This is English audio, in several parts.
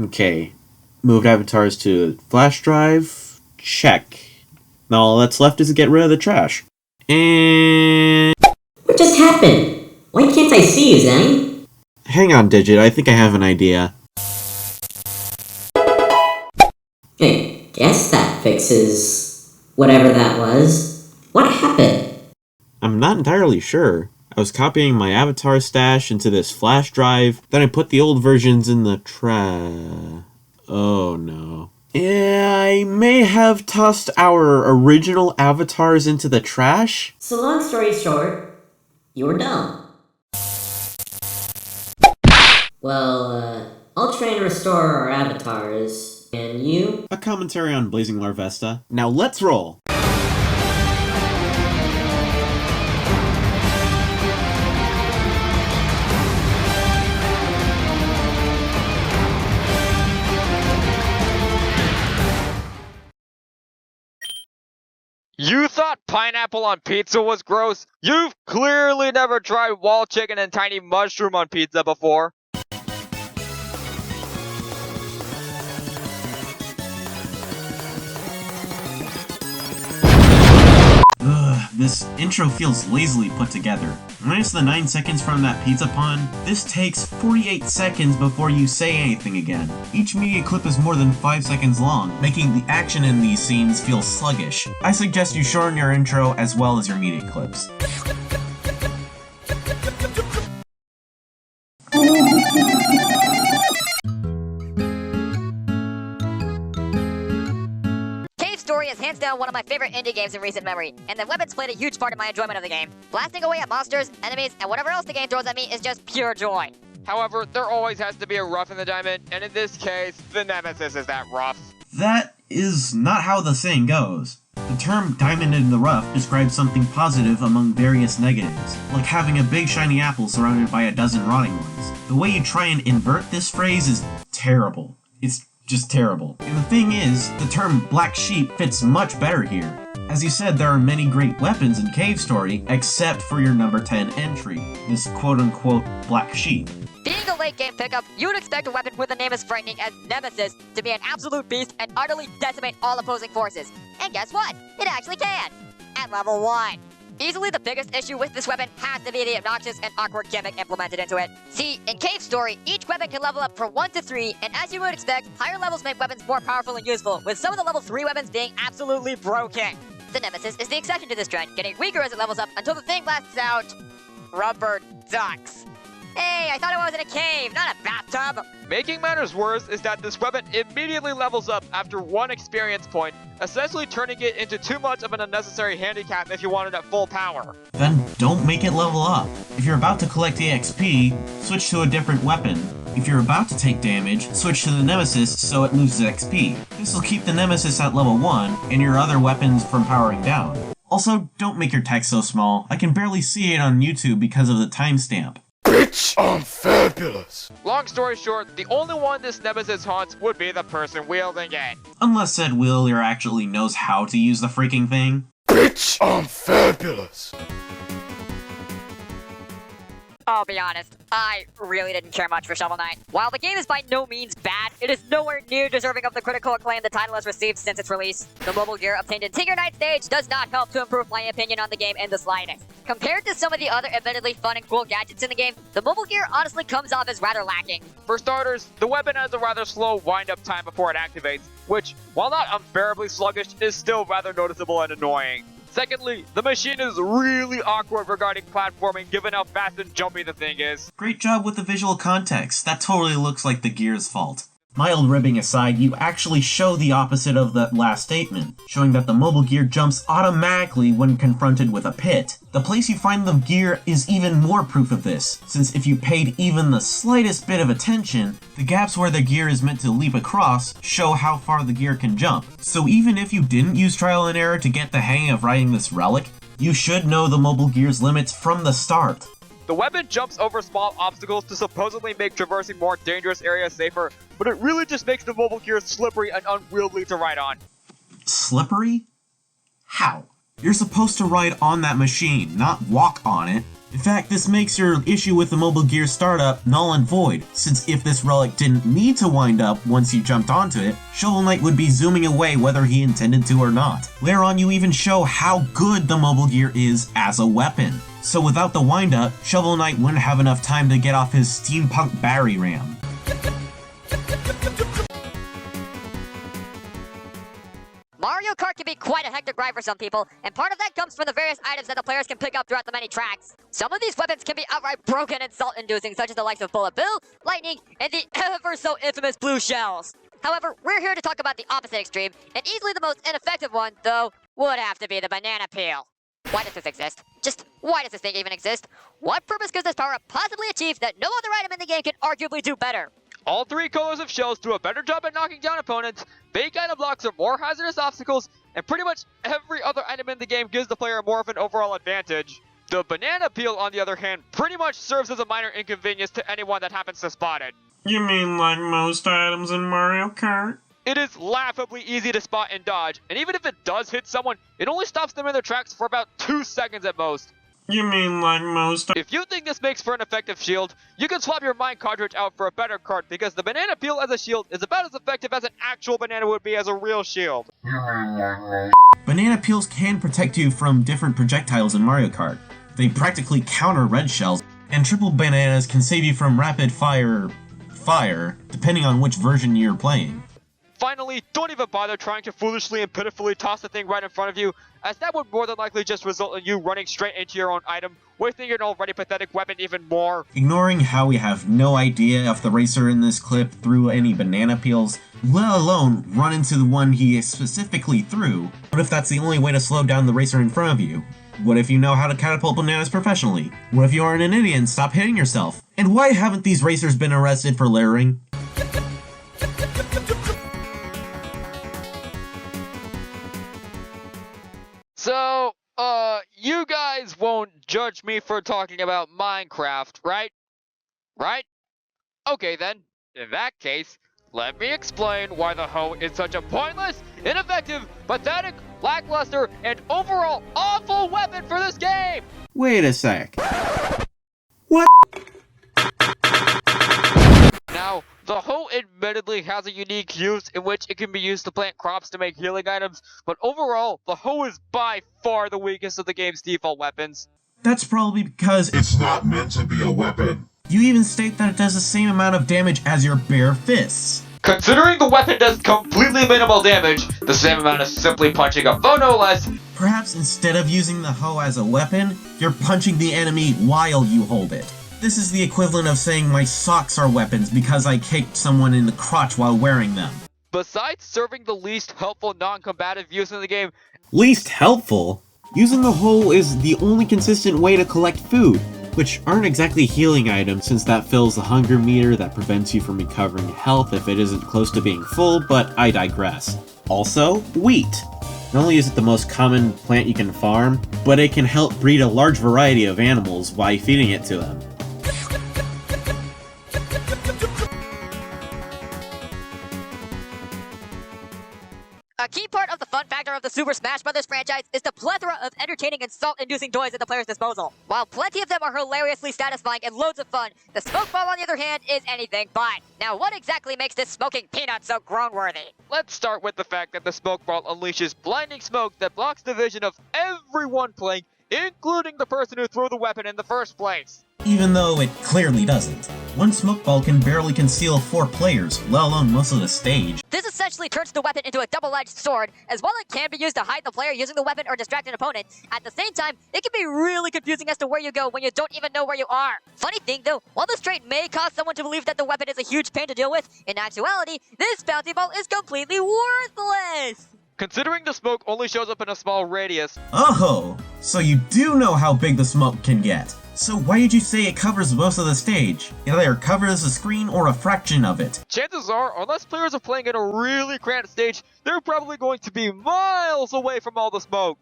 Okay. Moved avatars to flash drive. Check. Now all that's left is to get rid of the trash. And... What just happened? Why can't I see you, Zenny? Hang on, Digit. I think I have an idea. I guess that fixes whatever that was. What happened? I'm not entirely sure. I was copying my avatar stash into this flash drive, then I put the old versions in the Oh no. Yeah, I may have tossed our original avatars into the trash? So long story short, you were dumb. Well, I'll try and restore our avatars. And you? A commentary on Blazing Larvesta. Now let's roll! You thought pineapple on pizza was gross? You've clearly never tried wall chicken and tiny mushroom on pizza before. Ugh, this intro feels lazily put together. Minus the 9 seconds from that pizza pun, this takes 48 seconds before you say anything again. Each media clip is more than 5 seconds long, making the action in these scenes feel sluggish. I suggest you shorten your intro as well as your media clips. Story is hands down one of my favorite indie games in recent memory, and the weapons played a huge part in my enjoyment of the game. Blasting away at monsters, enemies, and whatever else the game throws at me is just pure joy. However, there always has to be a rough in the diamond, and in this case, the Nemesis is that rough. That is not how the saying goes. The term diamond in the rough describes something positive among various negatives, like having a big shiny apple surrounded by a dozen rotting ones. The way you try and invert this phrase is terrible. It's just terrible. And the thing is, the term black sheep fits much better here. As you said, there are many great weapons in Cave Story, except for your number 10 entry, this quote-unquote black sheep. Being a late game pickup, you would expect a weapon with a name as frightening as Nemesis to be an absolute beast and utterly decimate all opposing forces. And guess what? It actually can! At level 1. Easily the biggest issue with this weapon has to be the obnoxious and awkward gimmick implemented into it. See, in Cave Story, each weapon can level up from 1 to 3, and as you would expect, higher levels make weapons more powerful and useful, with some of the level 3 weapons being absolutely broken. The Nemesis is the exception to this trend, getting weaker as it levels up until the thing blasts out rubber ducks. Hey, I thought I was in a cave, not a bathtub! Making matters worse is that this weapon immediately levels up after 1 experience point, essentially turning it into too much of an unnecessary handicap if you want it at full power. Then don't make it level up. If you're about to collect EXP, switch to a different weapon. If you're about to take damage, switch to the Nemesis so it loses XP. This will keep the Nemesis at level 1, and your other weapons from powering down. Also, don't make your text so small. I can barely see it on YouTube because of the timestamp. Bitch, I'm fabulous! Long story short, the only one this Nemesis haunts would be the person wielding it. Unless said wielder actually knows how to use the freaking thing. Bitch, I'm fabulous! I'll be honest, I really didn't care much for Shovel Knight. While the game is by no means bad, it is nowhere near deserving of the critical acclaim the title has received since its release. The mobile gear obtained in Tinker Knight stage does not help to improve my opinion on the game in the slightest. Compared to some of the other admittedly fun and cool gadgets in the game, the mobile gear honestly comes off as rather lacking. For starters, the weapon has a rather slow wind-up time before it activates, which, while not unbearably sluggish, is still rather noticeable and annoying. Secondly, the machine is really awkward regarding platforming given how fast and jumpy the thing is. Great job with the visual context. That totally looks like the gear's fault. Mild ribbing aside, you actually show the opposite of that last statement, showing that the mobile gear jumps automatically when confronted with a pit. The place you find the gear is even more proof of this, since if you paid even the slightest bit of attention, the gaps where the gear is meant to leap across show how far the gear can jump. So even if you didn't use trial and error to get the hang of riding this relic, you should know the mobile gear's limits from the start. The weapon jumps over small obstacles to supposedly make traversing more dangerous areas safer, but it really just makes the mobile gear slippery and unwieldy to ride on. Slippery? How? You're supposed to ride on that machine, not walk on it. In fact, this makes your issue with the Mobile Gear startup null and void, since if this relic didn't need to wind up once you jumped onto it, Shovel Knight would be zooming away whether he intended to or not. Later on, you even show how good the Mobile Gear is as a weapon. So without the wind up, Shovel Knight wouldn't have enough time to get off his steampunk battery ram. Mario Kart can be quite a hectic ride for some people, and part of that comes from the various items that the players can pick up throughout the many tracks. Some of these weapons can be outright broken and salt-inducing, such as the likes of Bullet Bill, Lightning, and the ever-so-infamous blue shells. However, we're here to talk about the opposite extreme, and easily the most ineffective one, though, would have to be the banana peel. Why does this exist? Just why does this thing even exist? What purpose could this power-up possibly achieve that no other item in the game can arguably do better? All three colors of shells do a better job at knocking down opponents, fake item blocks are more hazardous obstacles, and pretty much every other item in the game gives the player more of an overall advantage. The banana peel, on the other hand, pretty much serves as a minor inconvenience to anyone that happens to spot it. You mean like most items in Mario Kart? It is laughably easy to spot and dodge, and even if it does hit someone, it only stops them in their tracks for about 2 seconds at most. You mean like most... If you think this makes for an effective shield, you can swap your mine cartridge out for a better cart because the banana peel as a shield is about as effective as an actual banana would be as a real shield. Banana peels can protect you from different projectiles in Mario Kart. They practically counter red shells, and triple bananas can save you from rapid fire, depending on which version you're playing. Finally, don't even bother trying to foolishly and pitifully toss the thing right in front of you, as that would more than likely just result in you running straight into your own item, wasting your already pathetic weapon even more. Ignoring how we have no idea if the racer in this clip threw any banana peels, let alone run into the one he specifically threw, what if that's the only way to slow down the racer in front of you? What if you know how to catapult bananas professionally? What if you aren't an idiot and stop hitting yourself? And why haven't these racers been arrested for littering? So, you guys won't judge me for talking about Minecraft, right? Right? Okay then, in that case, let me explain why the hoe is such a pointless, ineffective, pathetic, lackluster, and overall awful weapon for this game! Wait a sec. What? Now, the hoe admittedly has a unique use in which it can be used to plant crops to make healing items, but overall, the hoe is by far the weakest of the game's default weapons. That's probably because It's not meant to be a weapon. you even state that it does the same amount of damage as your bare fists. Considering the weapon does completely minimal damage, the same amount as simply punching a foe no less, Perhaps instead of using the hoe as a weapon, you're punching the enemy while you hold it. This is the equivalent of saying my socks are weapons because I kicked someone in the crotch while wearing them. besides serving the least helpful non-combative use in the game, Least helpful? Using the hoe is the only consistent way to collect food, which aren't exactly healing items since that fills the hunger meter that prevents you from recovering health if it isn't close to being full, but I digress. Also, wheat. Not only is it the most common plant you can farm, but it can help breed a large variety of animals by feeding it to them. A key part of the fun factor of the Super Smash Bros. Franchise is the plethora of entertaining and salt-inducing toys at the player's disposal. While plenty of them are hilariously satisfying and loads of fun, the Smoke Ball, on the other hand, is anything but. Now, what exactly makes this smoking peanut so groan-worthy? let's start with the fact that the smoke ball unleashes blinding smoke that blocks the vision of everyone playing, including the person who threw the weapon in the first place. Even though it clearly doesn't. One smoke ball can barely conceal 4 players, let alone most of the stage. This essentially turns the weapon into a double-edged sword. As well, it can be used to hide the player using the weapon or distract an opponent. At the same time, it can be really confusing as to where you go when you don't even know where you are. Funny thing though, while this trait may cause someone to believe that the weapon is a huge pain to deal with, in actuality, this bouncy ball is completely worthless! Considering the smoke only shows up in a small radius, Oh, so you do know how big the smoke can get. So why did you say it covers most of the stage? It either covers the screen or a fraction of it. chances are, unless players are playing in a really cramped stage, they're probably going to be miles away from all the smoke.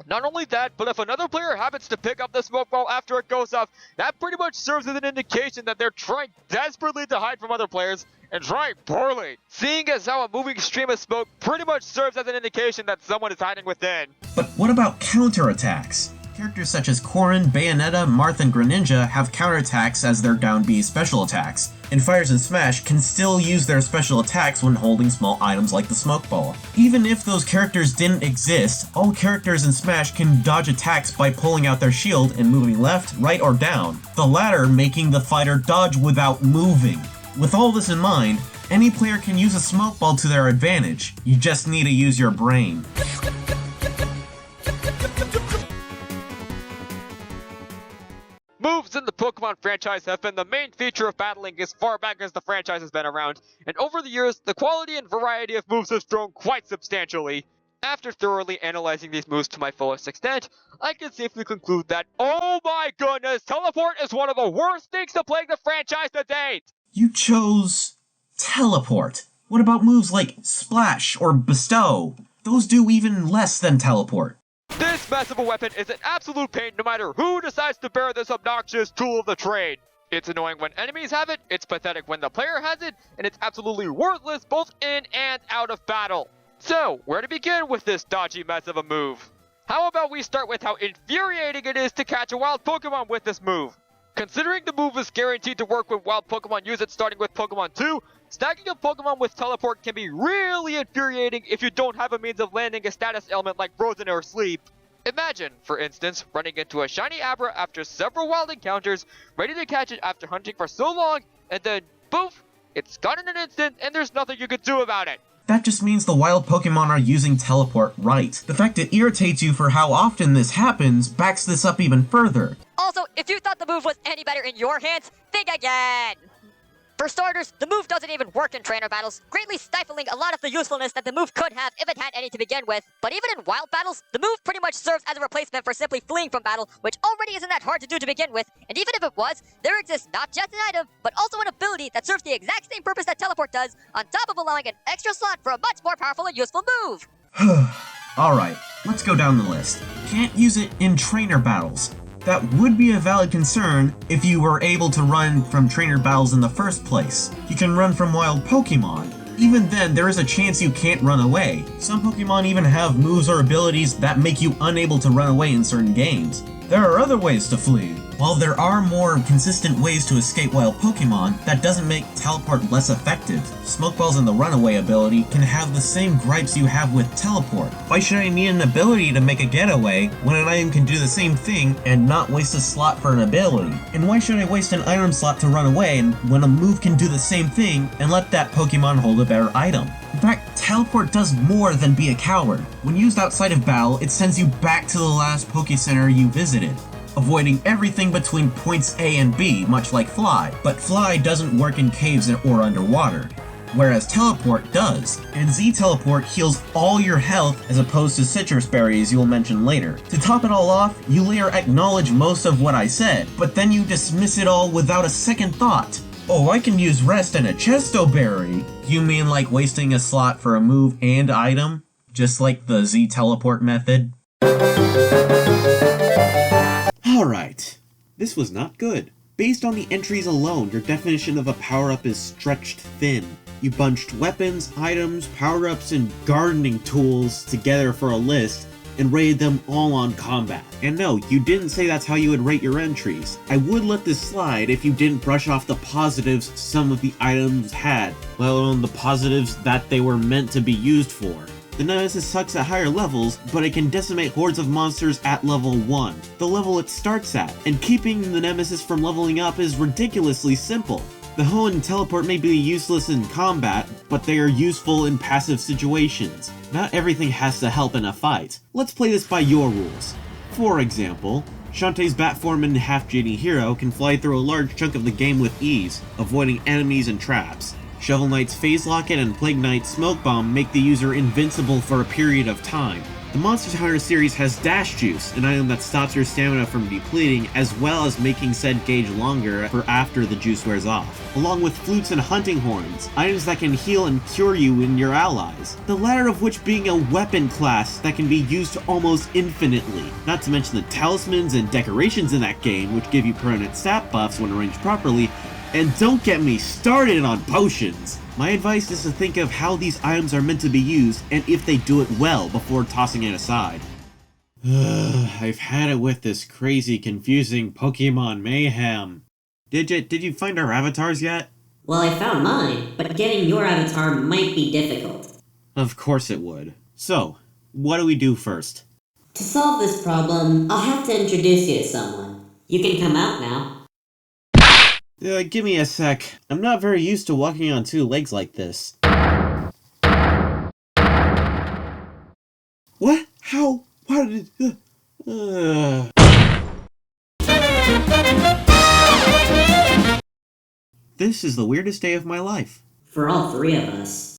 Not only that, but if another player happens to pick up the smoke ball after it goes off, that pretty much serves as an indication that they're trying desperately to hide from other players, and trying poorly. Seeing as how a moving stream of smoke pretty much serves as an indication that someone is hiding within. But what about counterattacks? Characters such as Corrin, Bayonetta, Marth, and Greninja have counterattacks as their down B special attacks, and Fighters in Smash can still use their special attacks when holding small items like the Smoke Ball. Even if those characters didn't exist, all characters in Smash can dodge attacks by pulling out their shield and moving left, right, or down, the latter making the fighter dodge without moving. With all this in mind, any player can use a Smoke Ball to their advantage. You just need to use your brain. Moves in the Pokemon franchise have been the main feature of battling as far back as the franchise has been around, and over the years, the quality and variety of moves has grown quite substantially. After thoroughly analyzing these moves to my fullest extent, I can safely conclude that, oh my goodness, Teleport is one of the worst things to plague the franchise to date! You chose Teleport. What about moves like Splash or Bestow? Those do even less than Teleport. This mess of a weapon is an absolute pain no matter who decides to bear this obnoxious tool of the trade. It's annoying when enemies have it, it's pathetic when the player has it, and it's absolutely worthless both in and out of battle. So, where to begin with this dodgy mess of a move? How about we start with how infuriating it is to catch a wild Pokemon with this move? Considering the move is guaranteed to work when wild Pokemon use it starting with Pokemon 2, stacking a Pokemon with Teleport can be really infuriating if you don't have a means of landing a status element like Frozen or Sleep. Imagine, for instance, running into a shiny Abra after several wild encounters, ready to catch it after hunting for so long, and then, poof, it's gone in an instant and there's nothing you can do about it. That just means the wild Pokemon are using Teleport right. The fact it irritates you for how often this happens backs this up even further. Also, if you thought the move was any better in your hands, think again! For starters, the move doesn't even work in trainer battles, greatly stifling a lot of the usefulness that the move could have if it had any to begin with. But even in wild battles, the move pretty much serves as a replacement for simply fleeing from battle, which already isn't that hard to do to begin with, and even if it was, there exists not just an item, but also an ability that serves the exact same purpose that Teleport does, on top of allowing an extra slot for a much more powerful and useful move. Alright, let's go down the list. Can't use it in trainer battles. That would be a valid concern if you were able to run from trainer battles in the first place. You can run from wild Pokemon. Even then, there is a chance you can't run away. Some Pokemon even have moves or abilities that make you unable to run away in certain games. There are other ways to flee. While there are more consistent ways to escape wild Pokemon, that doesn't make Teleport less effective. Smoke Balls and the Runaway ability can have the same gripes you have with Teleport. Why should I need an ability to make a getaway when an item can do the same thing and not waste a slot for an ability? And why should I waste an item slot to run away when a move can do the same thing and let that Pokemon hold a better item? In fact, Teleport does more than be a coward. When used outside of battle, it sends you back to the last Poké Center you visited, avoiding everything between points A and B, much like Fly. But Fly doesn't work in caves or underwater, whereas Teleport does. And Z-Teleport heals all your health as opposed to Citrus Berries you'll mention later. To top it all off, you later acknowledge most of what I said, but then you dismiss it all without a second thought. Oh, I can use Rest and a Chesto Berry. You mean like wasting a slot for a move and item? Just like the Z-Teleport method? Alright, this was not good. Based on the entries alone, your definition of a power-up is stretched thin. You bunched weapons, items, power-ups, and gardening tools together for a list, and rated them all on combat. And no, you didn't say that's how you would rate your entries. I would let this slide if you didn't brush off the positives some of the items had, let alone the positives that they were meant to be used for. The Nemesis sucks at higher levels, but it can decimate hordes of monsters at level 1, the level it starts at, and keeping the Nemesis from leveling up is ridiculously simple. The Ho and Teleport may be useless in combat, but they are useful in passive situations. Not everything has to help in a fight. Let's play this by your rules. For example, Shantae's Batform and Half Genie Hero can fly through a large chunk of the game with ease, avoiding enemies and traps. Shovel Knight's Phase Locket and Plague Knight's Smoke Bomb make the user invincible for a period of time. The Monster Hunter series has Dash Juice, an item that stops your stamina from depleting, as well as making said gauge longer for after the juice wears off, along with Flutes and Hunting Horns, items that can heal and cure you and your allies, the latter of which being a weapon class that can be used almost infinitely, not to mention the talismans and decorations in that game, which give you permanent stat buffs when arranged properly. And don't get me started on potions! My advice is to think of how these items are meant to be used and if they do it well before tossing it aside. I've had it with this crazy, confusing Pokemon mayhem. Did you find our avatars yet? Well, I found mine, but getting your avatar might be difficult. Of course it would. So, what do we do first? To solve this problem, I'll have to introduce you to someone. You can come out now. Give me a sec. I'm not very used to walking on two legs like this. What? How? Why did it... This is the weirdest day of my life. For all three of us.